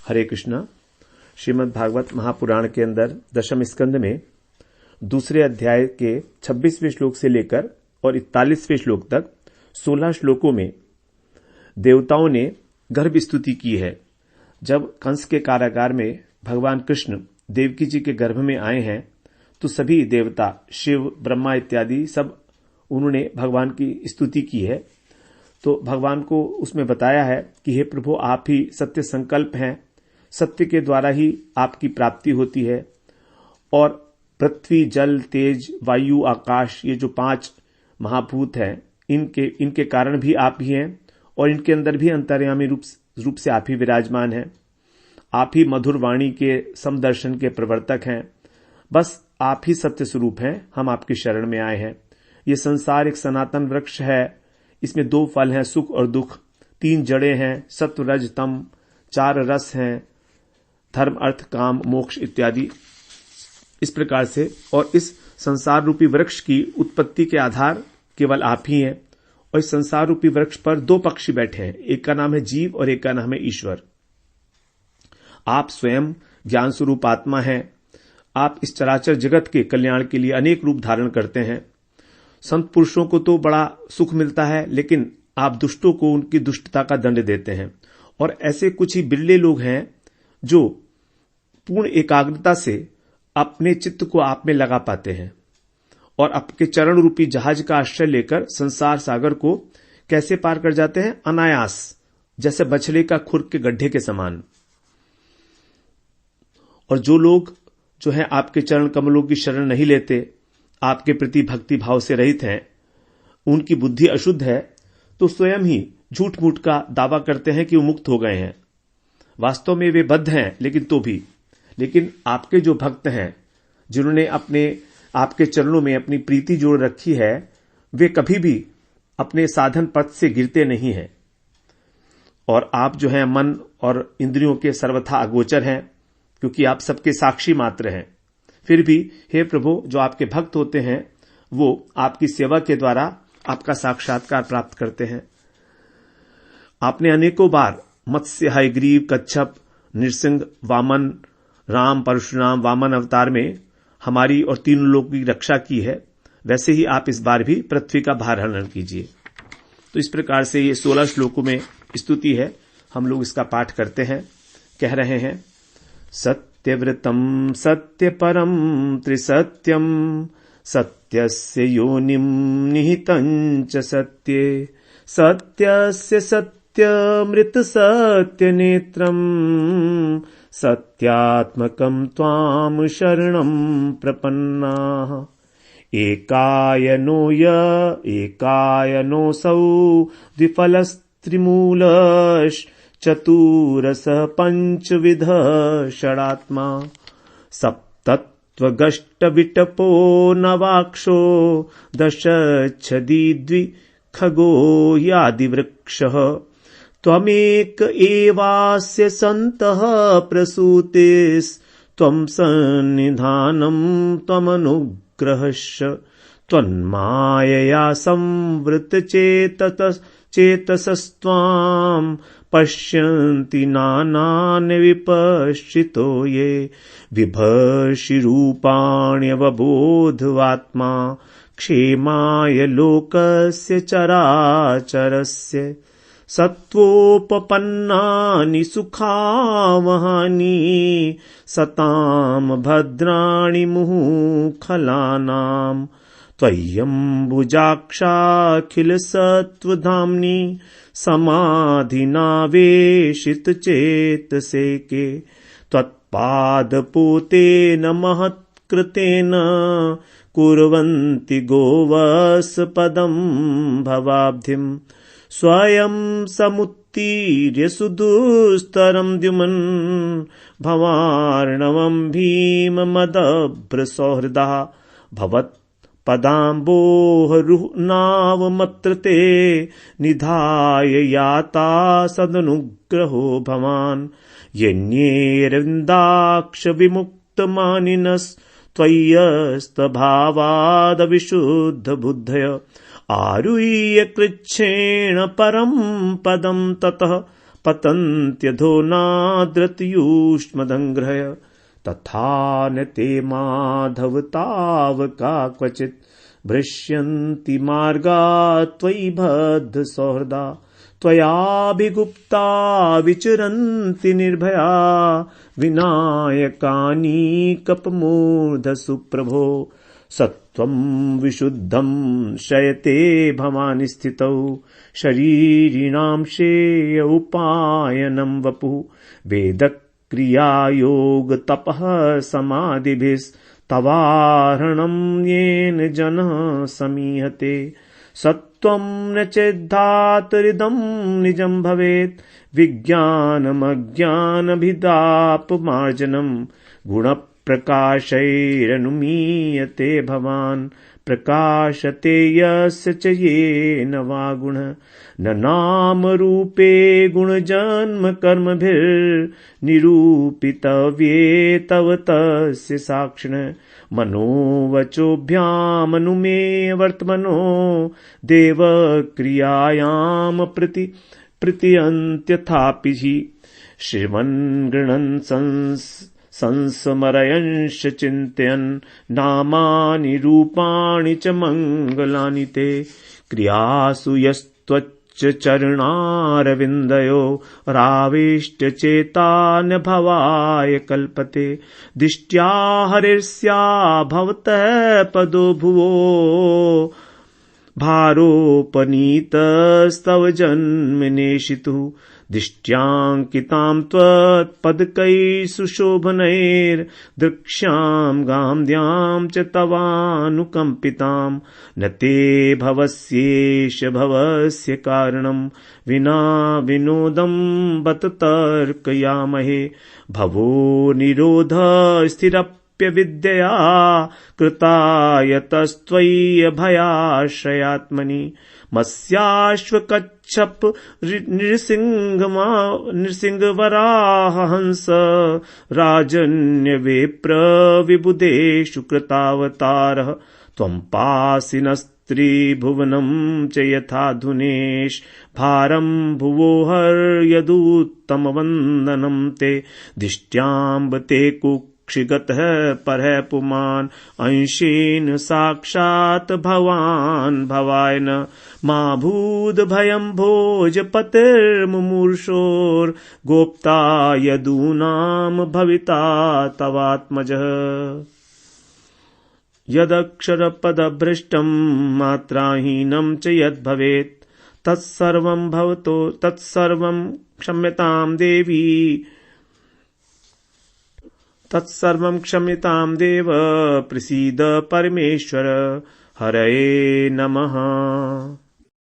हरे कृष्णा। श्रीमद् भागवत महापुराण के अंदर दशम स्कंद में दूसरे अध्याय के 26वें श्लोक से लेकर और 41वें श्लोक तक 16 श्लोकों में देवताओं ने गर्भ स्तुति की है। जब कंस के कारागार में भगवान कृष्ण देवकी जी के गर्भ में आए हैं तो सभी देवता शिव, ब्रह्मा इत्यादि सब उन्होंने भगवान की स्तुति की है। तो भगवान को उसमें बताया है कि हे प्रभु, आप ही सत्य संकल्प हैं, सत्य के द्वारा ही आपकी प्राप्ति होती है। और पृथ्वी, जल, तेज, वायु, आकाश, ये जो 5 महाभूत हैं, इनके कारण भी आप ही हैं और इनके अंदर भी अंतर्यामी रूप से आप ही विराजमान हैं। आप ही मधुर वाणी के समदर्शन के प्रवर्तक हैं। बस आप ही सत्य स्वरूप हैं। हम आपकी शरण में आए हैं। ये संसार एक सनातन वृक्ष है। इसमें 2 फल हैं, सुख और दुख। 3 जड़ें हैं, सत्व, रज, तम। 4 रस हैं, धर्म, अर्थ, काम, मोक्ष इत्यादि। इस प्रकार से और इस संसार रूपी वृक्ष की उत्पत्ति के आधार केवल आप ही हैं। और इस संसार रूपी वृक्ष पर 2 पक्षी बैठे हैं, एक का नाम है जीव और एक का नाम है ईश्वर। आप स्वयं ज्ञान स्वरूप आत्मा हैं। आप इस चराचर जगत के कल्याण के लिए अनेक रूप धारण करते हैं। संत पुरुषों को तो बड़ा सुख मिलता है, लेकिन आप दुष्टों को उनकी दुष्टता का दंड देते हैं। और ऐसे कुछ ही बिरले लोग हैं जो पूर्ण एकाग्रता से अपने चित्त को आप में लगा पाते हैं और आपके चरण रूपी जहाज का आश्रय लेकर संसार सागर को कैसे पार कर जाते हैं, अनायास, जैसे बछड़े का खुर के गड्ढे के समान। और जो लोग जो है आपके चरण कमलों की शरण नहीं लेते, आपके प्रति भक्ति भाव से रहित हैं, उनकी बुद्धि अशुद्ध है, तो स्वयं ही झूठ मूठ का दावा करते हैं कि वो मुक्त हो गए हैं। वास्तव में वे बद्ध हैं, लेकिन आपके जो भक्त हैं, जिन्होंने आपके चरणों में अपनी प्रीति जोड़ रखी है, वे कभी भी अपने साधन पथ से गिरते नहीं हैं। और आप जो हैं मन और इंद्रियों के सर्वथा अगोचर हैं, क्योंकि आप सबके साक्षी मात्र हैं। फिर भी हे प्रभु, जो आपके भक्त होते हैं वो आपकी सेवा के द्वारा आपका साक्षात्कार प्राप्त करते हैं। आपने अनेकों बार मत्स्य, हयग्रीव, कच्छप, नृसिंह, वामन, राम, परशुराम, वामन अवतार में हमारी और 3 लोगों की रक्षा की है। वैसे ही आप इस बार भी पृथ्वी का भार हरण कीजिए। तो इस प्रकार से ये 16 श्लोकों में स्तुति है। हम लोग इसका पाठ करते हैं। कह रहे हैं, सत्यव्रतम सत्यपरम त्रिसत्यम सत्यस्य योनिम निहितं च सत्ये सत्यस्य सत्यमृत सत्यनेत्रम सत्यात्मकं त्वां शरणं प्रपन्नाः एकायनोऽसौ द्विफलस्त्रिमूलश्चतुरसः पञ्चविधः षडात्मा सप्तत्वगष्टविटपो नवाक्षो दशच्छदी द्विखगो यादिवृक्षः त्वमेक एवास्य सन्तः प्रसूतिस्त्वं सन्निधानं त्वमनुग्रहश्च त्वन्मायया संवृतचेतसस्त्वां पश्यन्ति नानान् विपश्चितो ये विभर्षिरूपाण्यवबोधवात्मा क्षेमाय लोकस्य चराचरस्य सत्वोपपन्नानि सुखावहानि सतां भद्राणि मुहुखलानां त्वय्यम्बुजाक्षाखिलसत्त्वधाम्नि समाधिनावेशितचेतसे त्वत्पादपोतेन महत्कृतेन कुर्वन्ति गोवस्पदं भवाब्धिम् स्वयं समुत्तीर्य सुदुस्तरं द्युमन् भवार्णवं भीममदभ्रसौहृदः भवत्पदाम्बोहरुहनावमत्र ते निधाय याता सदनुग्रहो भवान् यन्येरविन्दाक्ष विमुक्तमानिनस्त्वय्यस्तभावादविशुद्धबुद्धय आरुह्य कृच्छ्रेण परं पदं ततः पतन्त्यधो नाद्रतयूष्मदङ्ग्रहय तथा न ते माधव तावका क्वचित् भ्रश्यन्ति मार्गा त्वयि बद्ध सौहृदा त्वयाभिगुप्ता विचरन्ति निर्भया विनायकानि कपमूर्धसु प्रभो सत्वं विशुद्धं शयते भवानि स्थितौ शरीरिणां श्रेय उपायनं वपुः वेदक्रियायोगतपः समाधिभिस्तवाहरणं येन जनः समीहते सत्वं न चेद्धातुरिदं निजं भवेत् विज्ञानमज्ञानभिदापमार्जनं गुणप्रकाशैरनुमीयते भवान् प्रकाशते यस्य च येन वा गुणः न नामरूपे गुणजन्म कर्मभिर्निरूपितव्ये तव तस्य साक्षिणः मनोवचोभ्यामनुमेय वर्तमनो देवक्रियायां प्रतीयन्त्यथापि श्रीमन् गृह्णन् संस्मरयंश्च चिन्तयन् नामानि रूपाणि च मङ्गलानि ते क्रियासु यस्त्वच्च चरणारविन्दयो राविष्टचेता न भवाय कल्पते दिष्ट्या हरिर्स्या भवतः पदो भुवो भारोपनीतस्तव जन्मनेशितुः दिष्ट्याङ्कितां त्वत्पदकैः सुशोभनैर्दृक्ष्यां गाम्द्यां च तवानुकम्पितां न ते भवस्येष भवस्य कारणं विना विनोदं बत तर्कयामहे भवो निरोध स्थिरप्यविद्यया कृता यतस्त्वय्यभयाश्रयात्मनि मत्स्याश्वकच्छप नृसिंहवराहहंस राजन्यवेप्र विबुधेषु कृतावतारः त्वं पासि नस्त्रिभुवनं च यथाधुनेश भारं भुवोहर्यदुत्तमवन्दनं ते दिष्ट्याम्ब ते क्षिगतः परः पुमान् अंशेन साक्षात् भवान् भवाय न मा भूद भयं भोजपतिर्मुमूर्षोर्गोप्ता यदूनां भविता तवात्मजः यदक्षरपदभ्रष्टं मात्राहीनं च यद्भवेत् तत्सर्वं क्षम्यतां देवी तत्सर्वं क्षम्यतां देव प्रसीद परमेश्वर हरये नमः।